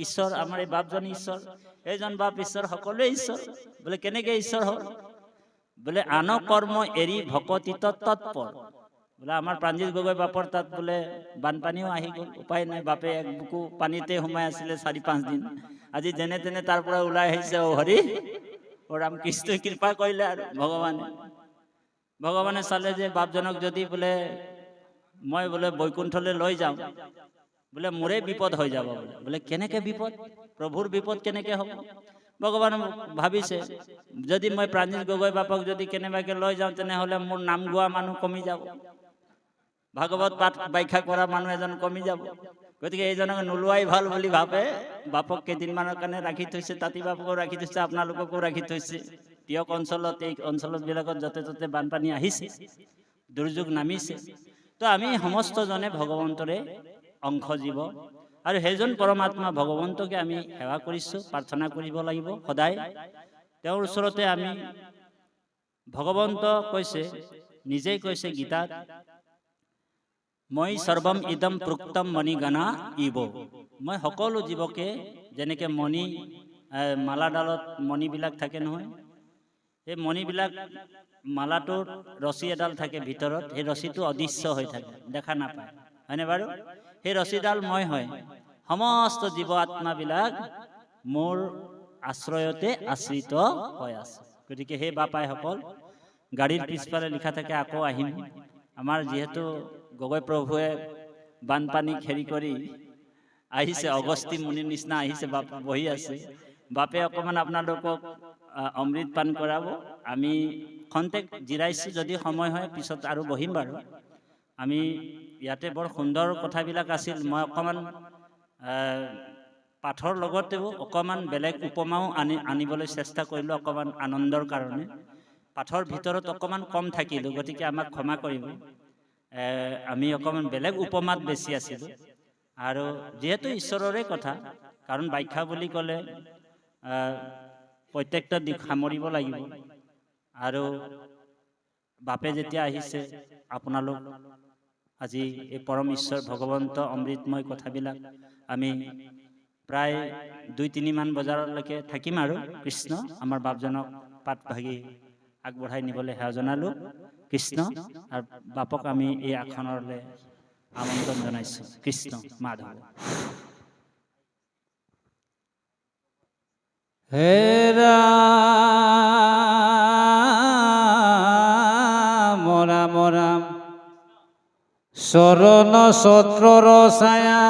ঈশ্বৰ, আমাৰ এই বাপজন ঈশ্বৰ, এইজন বাপ ঈশ্বৰ, সকলোৱে ঈশ্বৰ। বোলে কেনেকে ঈশ্বৰ হ'ল? বোলে আন কৰ্ম এৰি ভকতিত তৎপৰ। বোলে আমাৰ প্ৰাণজিৎ গগৈ বাপৰ তাত বোলে বানপানীও আহি গ'ল, উপায় নাই, বাপে এক বুকু পানীতে সোমাই আছিলে 4-5 দিন। আজি যেনে তেনে তাৰ পৰা ওলাই আহিছে। অ হৰি, অ ৰাম, কৃষ্ণই কৃপা কৰিলে আৰু ভগৱানে চালে যে বাপজনক যদি বোলে মই বোলে বৈকুণ্ঠলৈ লৈ যাওঁ, বোলে মোৰে বিপদ হৈ যাব। বোলে কেনেকে বিপদ? প্ৰভুৰ বিপদ কেনেকে হ'ব? ভগৱানে ভাবিছে যদি মই প্ৰাণজিৎ গগৈ বাপক যদি কেনেবাকে লৈ যাওঁ, তেনেহ'লে মোৰ নাম গোৱা মানুহ কমি যাব, ভাগৱত পাঠ ব্যাখ্যা কৰা মানুহ এজন কমি যাব। গতিকে এইজনক নোলোৱাই ভাল বুলি ভাবে বাপক কেইদিনমানৰ কাৰণে ৰাখি থৈছে। তাঁতী বাপকো ৰাখি থৈছে, আপোনালোককো ৰাখি থৈছে। তিয়ক অঞ্চলত, এই অঞ্চলবিলাকত য'তে ত'তে বানপানী আহিছে, দুৰ্যোগ নামিছে। তো আমি সমস্তজনে ভগৱন্তৰে অংশ জীৱ, আৰু সেইজন পৰমাত্মা ভগৱন্তকে আমি সেৱা কৰিছোঁ, প্ৰাৰ্থনা কৰিব লাগিব সদায়। তেওঁৰ ওচৰতে আমি, ভগৱন্ত কৈছে, নিজেই কৈছে গীতাত, মই সৰ্বম ইদম প্ৰোক্তম মণিগণা ইব। মই সকলো জীৱকে, যেনেকৈ মণি, মালাডালত মণিবিলাক থাকে নহয়, সেই মণিবিলাক, মালাটোৰ ৰছী এডাল থাকে ভিতৰত, সেই ৰছীটো অদৃশ্য হৈ থাকে, দেখা নাপায়, হয়নে বাৰু? সেই ৰছীডাল মই হয়। সমস্ত জীৱ আত্মাবিলাক মোৰ আশ্ৰয়তে আশ্ৰিত হৈ আছে। গতিকে সেই বাপাইসকল, গাড়ীৰ পিছফালে লিখা থাকে আকৌ আহিম। আমাৰ যিহেতু গগৈ প্ৰভুৱে বানপানী খেৰি কৰি আহিছে, অগস্তি মুনিৰ নিচিনা আহিছে, বাপ বহি আছে। বাপে অকণমান আপোনালোকক অমৃত পান কৰাব। আমি খন্তেক জিৰাইছোঁ, যদি সময় হয় পিছত আৰু বহিম বাৰু। আমি ইয়াতে বৰ সুন্দৰ কথাবিলাক আছিল। মই অকণমান পাঠৰ লগতেও অকণমান বেলেগ উপমাও আনিবলৈ চেষ্টা কৰিলোঁ, অকণমান আনন্দৰ কাৰণে। পাঠৰ ভিতৰত অকণমান কম থাকিলোঁ, গতিকে আমাক ক্ষমা কৰিব। আমি অকণমান বেলেগ উপমাত বেছি আছিলোঁ। আৰু যিহেতু ঈশ্বৰৰে কথা, কাৰণ ব্যাখ্যা বুলি ক'লে প্ৰত্যেকটা দিশ সামৰিব লাগিব। আৰু বাপে যেতিয়া আহিছে, আপোনালোক আজি এই পৰম ঈশ্বৰ ভগৱন্ত অমৃতময় কথাবিলাক আমি প্ৰায় 2-3 মান বজালৈকে থাকিম। আৰু কৃষ্ণ আমাৰ বাপজনক পাত ভাগি আগবঢ়াই নিবলৈ সেৱা জনালোঁ। কৃষ্ণ, আৰু বাপক আমি এই আসনলৈ আমন্ত্ৰণ জনাইছোঁ। কৃষ্ণ মাধৱ। হে ৰাম ৰাম ৰাম, চৰণ ছত্ৰৰ ছায়া